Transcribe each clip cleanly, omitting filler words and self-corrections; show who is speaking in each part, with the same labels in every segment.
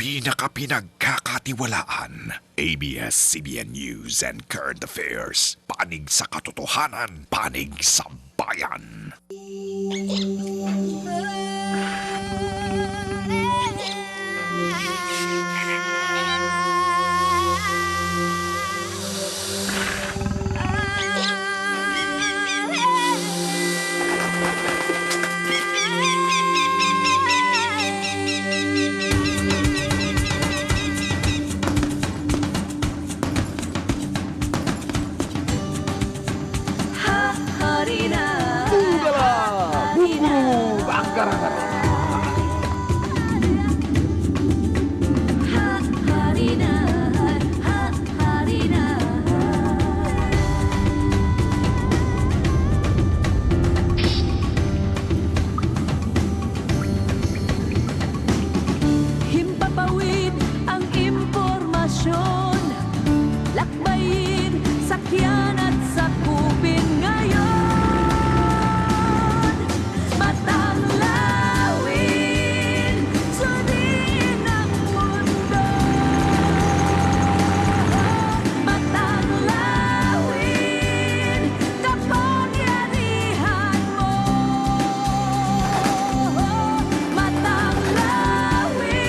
Speaker 1: pinagkakatiwalaan. ABS-CBN News and Current Affairs. Panig sa katotohanan, panig sa bayan.
Speaker 2: Himpapawid ang impormasyon, lakbayin, sakyan at sakupin ngayon. Matang lawin, sundin ang mundo. Matang lawin, kapangyarihan mo. Matang lawin.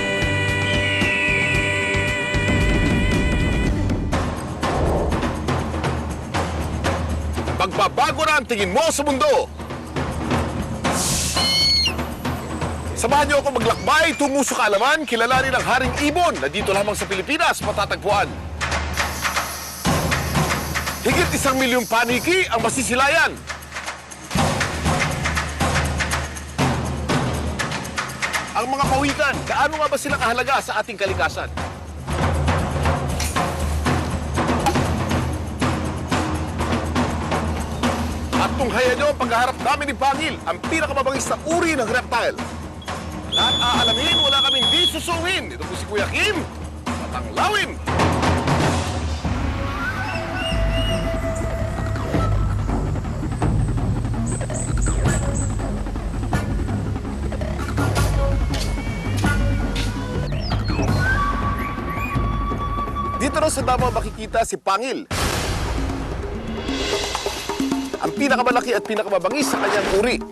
Speaker 3: Magbabago na ang tingin mo sa mundo. Samahan niyo ako maglakbay tungo sa kaalaman, kilalanin ang Haring Ibon na dito lamang sa Pilipinas matatagpuan. Higit 1 milyong paniki ang masisilayan. Ang mga pawikan, gaano nga ba sila kahalaga sa ating kalikasan? At tunghayan niyo ang paghaharap namin ni Pangil, ang pinakamabangis na uri ng reptile. Lahat aalamin, wala kaming di susungin. Ito po si Kuya Kim, Matanglawin. Dito raw sa Davao makikita si Pangil. Ang pinakamalaki at pinakamabangis sa kanyang uri.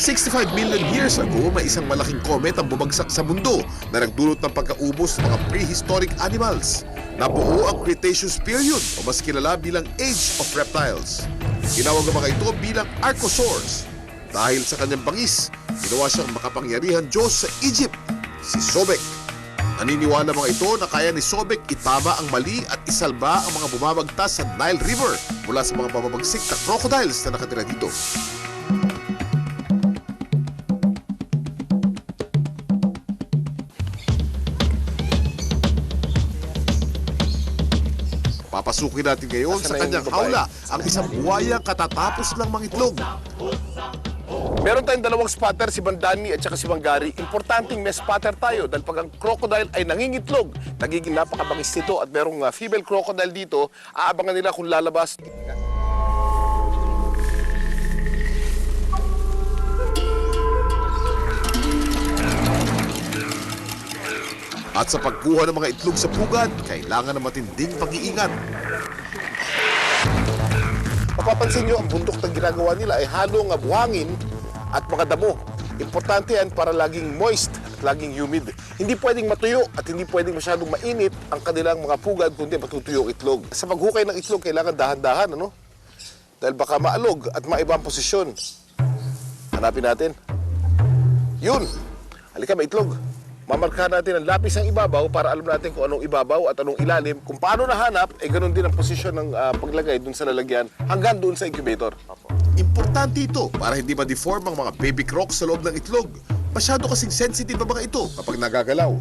Speaker 3: $65 million years ago, may isang malaking comet ang bumagsak sa mundo na nagdulot ng pagkaubos ng mga prehistoric animals. Nabuo ang Cretaceous period o mas kilala bilang Age of Reptiles. Tinawag ang mga ito bilang Archosaurs. Dahil sa kanyang bangis, ginawa siyang makapangyarihang Diyos sa Egypt, si Sobek. Naniniwala mga ito na kaya ni Sobek itama ang mali at isalba ang mga bumabagtas sa Nile River mula sa mga pababagsik na crocodiles na nakatira dito. Papasukin natin ngayon sa kanyang hawla ang isang buwayang katatapos lang mangitlog. Meron tayong dalawang spotter, si Bandani at saka si Mangari. Importanteng may spotter tayo dahil pag ang crocodile ay nangingitlog, nagiging napakabangis nito at merong female crocodile dito, aabangan nila kung lalabas. At sa pagkuha ng mga itlog sa pugad, kailangan ng matinding pag-iingat. Mapapansin nyo, ang bundok na ginagawa nila ay halong buhangin at mga damo. Importante yan para laging moist at laging humid. Hindi pwedeng matuyo at hindi pwedeng masyadong mainit ang kanilang mga pugad kundi matutuyo ang itlog. Sa paghukay ng itlog, kailangan dahan-dahan, ano? Dahil baka maalog at maiba ang posisyon. Hanapin natin. Yun! Halika, may itlog. Mamarkahan natin ang lapis ng ibabaw para alam natin kung anong ibabaw at anong ilalim. Kung paano nahanap, ganoon din ang posisyon ng paglagay dun sa lalagyan hanggang doon sa incubator. Importante ito para hindi ma-deform ang mga baby crocs sa loob ng itlog. Masyado kasing sensitive ang mga ito kapag nagagalaw.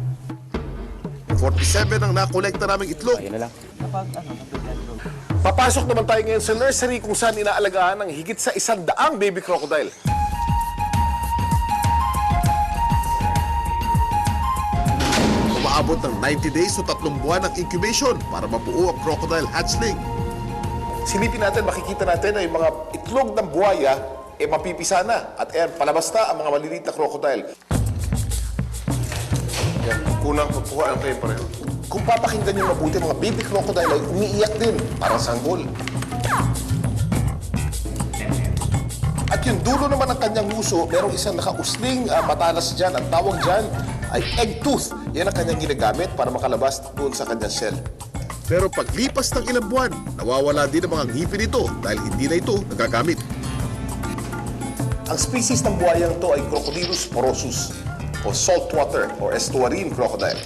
Speaker 3: 47 ang nakolekta naming itlog. Papasok naman tayo ngayon sa nursery kung saan inaalagaan ng higit sa 100 baby crocodile.
Speaker 4: Umaabot ng 90 days o 3 buwan ng incubation para mabuo ang crocodile hatchling.
Speaker 3: Silipin natin, makikita natin na yung mga itlog ng buhaya mapipisa na. At ayan, palabas na ang mga maliliit na crocodile. Yan, kunang pupuha ang kayo pareho. Kung papakinggan nyo mabuti, mga baby crocodile ay umiiyak din, parang sanggol. At yung dulo naman ng kanyang nguso, merong isang nakausling matalas dyan. Ang tawag dyan ay egg tooth. Yan ang kanyang ginagamit para makalabas doon sa kanyang shell.
Speaker 4: Pero paglipas ng ilang buwan, nawawala din ang mga ngipin nito dahil hindi na ito nagagamit.
Speaker 3: Ang species ng buhayang to ay Crocodylus porosus o saltwater or estuarine crocodile.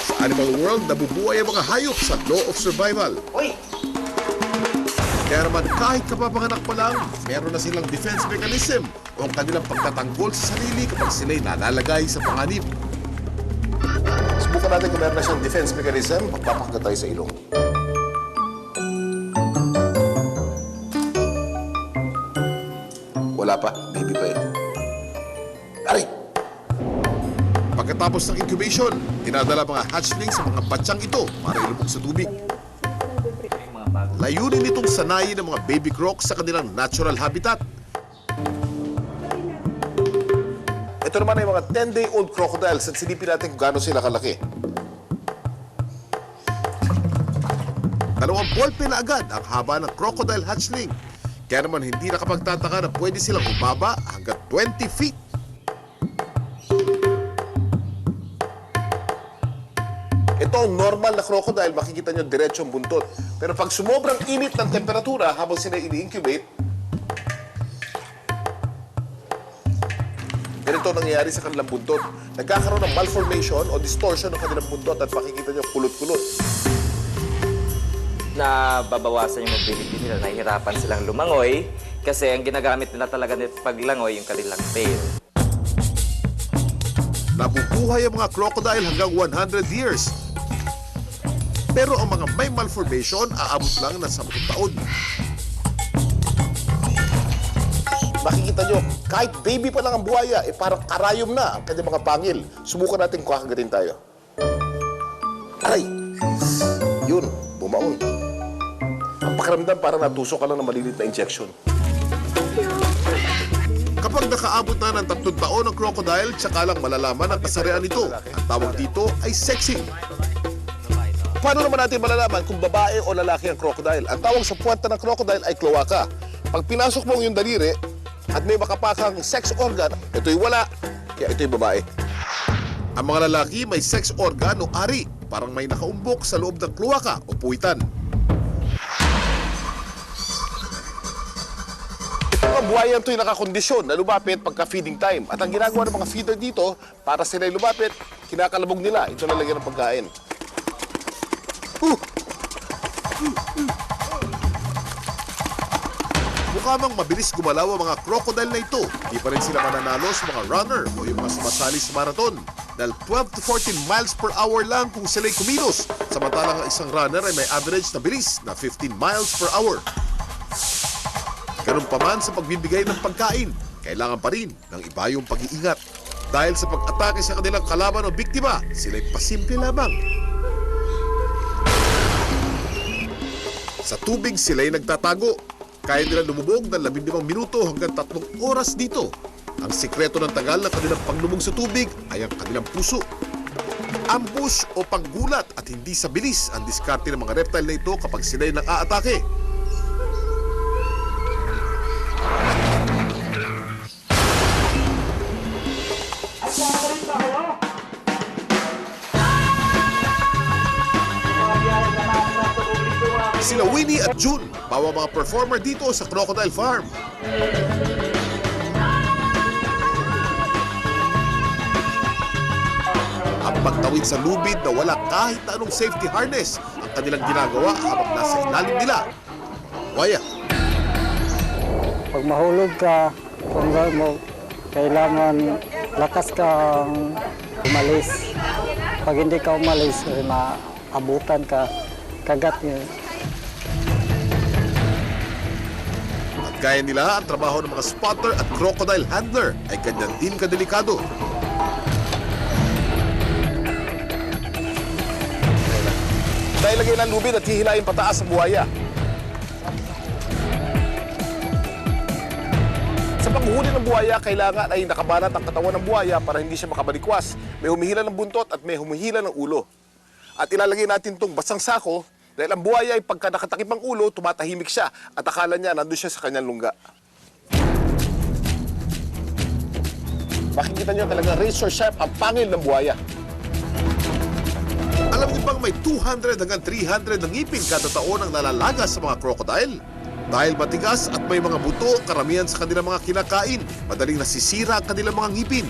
Speaker 4: Sa animal world, nabubuhay ang mga hayop sa law of survival.
Speaker 3: Uy!
Speaker 4: Kaya naman kahit kapapanganak pa lang, meron na silang defense mechanism o ang kanilang pagtatanggol sa sarili kapag sila'y nalalagay sa panganib.
Speaker 3: Subukan natin kung meron na siyang defense mechanism, magpapakagat tayo sa ilong. Wala pa, baby pa yun. Aray!
Speaker 4: Pagkatapos ng incubation, dinadala mga hatchling sa mga batsyang ito para ilubog sa tubig. Layunin nitong sanayin ng mga baby crocs sa kanilang natural habitat.
Speaker 3: Ito naman ay mga 10-day-old crocodiles at silipin natin kung gaano sila kalaki.
Speaker 4: 2 ballpen na agad ang haba ng crocodile hatchling. Kaya naman hindi nakapagtataka na pwede silang umaba hanggang 20 feet.
Speaker 3: Ito ang normal na crocodile, makikita nyo diretsong buntot. Pero pag sumobrang init ng temperatura habang sila ini-incubate, ganito nangyayari sa kanilang buntot. Nagkakaroon ng malformation o distortion ng kanilang buntot at makikita nyo kulot-kulot.
Speaker 5: Nababawasan yung mobility nila, nahihirapan silang lumangoy kasi ang ginagamit nila talaga nito paglangoy yung kanilang tail.
Speaker 4: Nabubuhay ang mga crocodile hanggang 100 years. Pero ang mga may malformation aabot lang ng 10 taon.
Speaker 3: Makikita nyo, kahit baby pa lang ang buhaya, parang karayom na ang kanyang mga pangil. Subukan natin kung kakagatin tayo. Aray! Yun, bumaon. Ang pakiramdam parang natusok ka lang ng malilit na injection.
Speaker 4: Kapag nakaabot na ng 3 taon ang crocodile, tsaka lang malalaman ang kasarian nito. Ang tawag dito ay sexing.
Speaker 3: Paano naman natin malalaman kung babae o lalaki ang crocodile? Ang tawag sa puwanta ng crocodile ay cloaca. Pag pinasok mo yung daliri at may makapakang sex organ, ito'y wala, kaya ito'y babae.
Speaker 4: Ang mga lalaki may sex organ o ari, parang may nakaumbok sa loob ng cloaca o puwitan.
Speaker 3: Ang buhayan ito'y nakakondisyon na lumapit pagka feeding time. At ang ginagawa ng mga feeder dito, para sila'y lumapit, kinakalabog nila. Ito na lagyan ng pagkain.
Speaker 4: Mukha mang mabilis gumalaw ang mga crocodile na ito. Di pa rin sila mananalo sa mga runner o yung mga sumasali sa marathon. Dahil 12 to 14 miles per hour lang kung sila'y kumilos. Samantalang ang isang runner ay may average na bilis na 15 miles per hour. Ganun pa man sa pagbibigay ng pagkain, kailangan pa rin ng iba yung pag-iingat. Dahil sa pag-atake sa kanilang kalaban o biktima, sila'y pasimple lamang. Sa tubig sila'y nagtatago. Kaya nila lumubog ng 15 minuto hanggang 3 oras dito. Ang sikreto ng tagal ng kanilang panglubog sa tubig ay ang kanilang puso. Ambush o panggulat at hindi sa bilis ang diskarte ng mga reptile na ito kapag sila'y nang-aatake. Sila Winnie at June, bawa mga performer dito sa Crocodile Farm. Ang pagtawid sa lubid na wala kahit na anong safety harness ang kanilang ginagawa habang nasa ilalim nila. Waya,
Speaker 6: Pag mahulog ka, kung mo, kailangan lakas kang umalis. Pag hindi ka umalis, maabutan ka, kagat niya.
Speaker 4: At gaya nila, ang trabaho ng mga spotter at crocodile handler ay ganyan din kadelikado.
Speaker 3: Dahil lagay ng lubid at hihilayin pataas ang buhaya. Sa paghuhuli ng buhaya, kailangan ay nakabanat ang katawan ng buhaya para hindi siya makabalikwas. May humihila ng buntot at may humihila ng ulo. At ilalagay natin itong basang sako dahil ang buhaya ay pagka nakatakip ang ulo, tumatahimik siya at akala niya nandun siya sa kanyang lungga. Makikita niyo talagang razor sharp ang pangil ng buhaya.
Speaker 4: Alam niyo bang may 200 hanggang 300 na ngipin kada taon ang nalalaga sa mga crocodile? Dahil matigas at may mga buto, karamihan sa kanilang mga kinakain, madaling nasisira ang kanilang mga ngipin.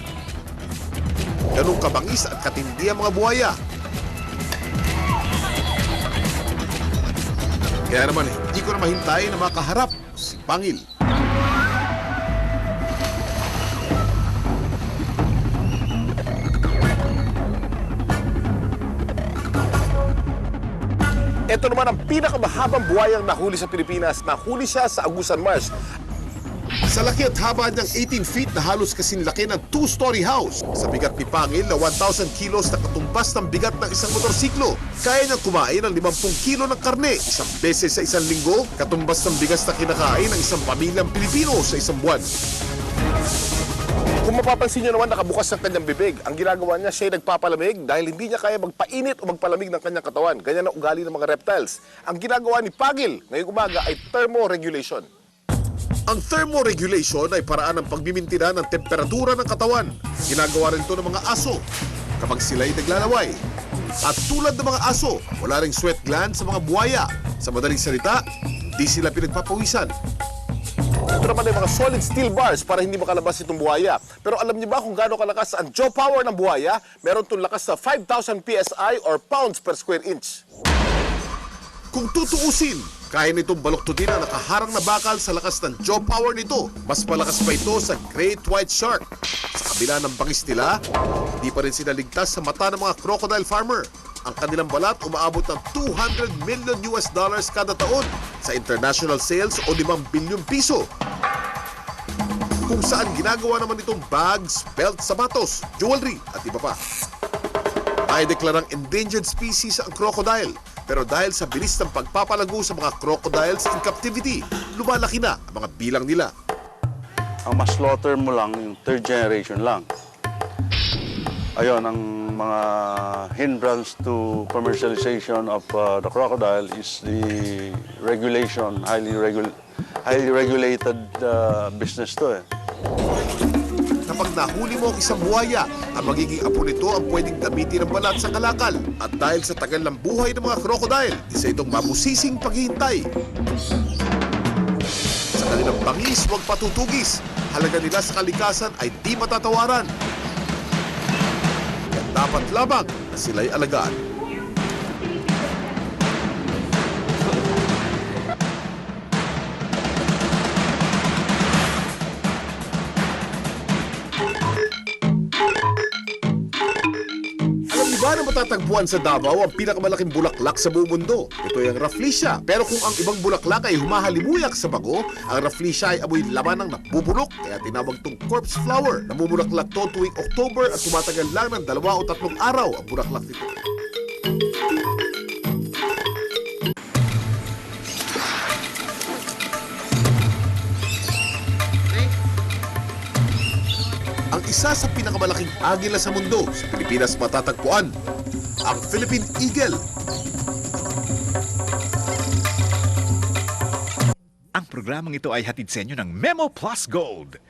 Speaker 4: Ganong kabangis at katindi ang mga buhaya. Kaya naman, hindi ko na mahintay na makaharap si Pangil.
Speaker 3: Ito naman ang pinakamahabang buhayang nahuli sa Pilipinas. Nahuli siya sa Agusan Marsh.
Speaker 4: Sa laki at haba niyang 18 feet na halos kasing laki ng 2-story house. Sa bigat ni Pangil na 1,000 kilos na katumbas ng bigat ng isang motorsiklo. Kaya niyang kumain ng 50 kilo ng karne isang beses sa isang linggo, katumbas ng bigas na kinakain ng isang pamilyang Pilipino sa isang buwan.
Speaker 3: Kung mapapansin niyo naman, nakabukas ang kanyang bibig. Ang ginagawa niya, siya ay nagpapalamig dahil hindi niya kaya magpainit o magpalamig ng kanyang katawan. Ganyan ang ugali ng mga reptiles. Ang ginagawa ni Pagil ngayong umaga ay thermoregulation.
Speaker 4: Ang thermoregulation ay paraan ng pagmimintina ng temperatura ng katawan. Ginagawa rin ito ng mga aso kapag sila ay naglalaway. At tulad ng mga aso, wala ring sweat gland sa mga buhaya. Sa madaling salita, di sila pinagpapawisan.
Speaker 3: Ito naman ay mga solid steel bars para hindi makalabas itong buhaya. Pero alam niyo ba kung gaano kalakas ang jaw power ng buhaya? Meron itong lakas na 5,000 PSI or pounds per square inch.
Speaker 4: Kung tutuusin, kaya nitong baluktutin ang nakaharang na bakal sa lakas ng jaw power nito. Mas malakas pa ito sa great white shark. Sa kabila ng bangis nila, hindi pa rin sila ligtas sa mata ng mga crocodile farmer. Ang kanilang balat umaabot ng $200 million kada taon sa international sales o 5 bilyong piso. Kung saan ginagawa naman itong bags, belt, sapatos, jewelry at iba pa. Ay deklarang endangered species ang crocodile. Pero dahil sa bilis ng pagpapalago sa mga crocodiles in captivity, lumalaki na ang mga bilang nila.
Speaker 7: Ang mas slaughter mo lang, yung third generation lang. Ayun, ang mga hindrance to commercialization of the crocodile is the regulation, highly regulated business to eh.
Speaker 4: Kapag nahuli mo ang isang buhaya, ang magiging apo nito ang pwedeng gamitin ng balat sa kalakal. At dahil sa tagal ng buhay ng mga crocodile, isa itong mabusising paghihintay. Sa kanilang bangis, huwag patutugis. Halaga nila sa kalikasan ay di matatawaran. Kaya dapat lamang na sila'y alagaan. Iba na matatagpuan sa Davao ang pinakamalaking bulaklak sa buong mundo. Ito ay ang Rafflesia. Pero kung ang ibang bulaklak ay humahalimuyak sa bago, ang Rafflesia ay amoy laman ng nabubulok. Kaya tinawag itong corpse flower. Namumulaklak to tuwing October at tumatagal lang ng 2 o 3 araw ang bulaklak nito. Ang isa sa pinakamalaking agila sa mundo sa Pilipinas matatagpuan, ang Philippine Eagle.
Speaker 1: Ang programang ito ay hatid sa inyo ng Memo Plus Gold.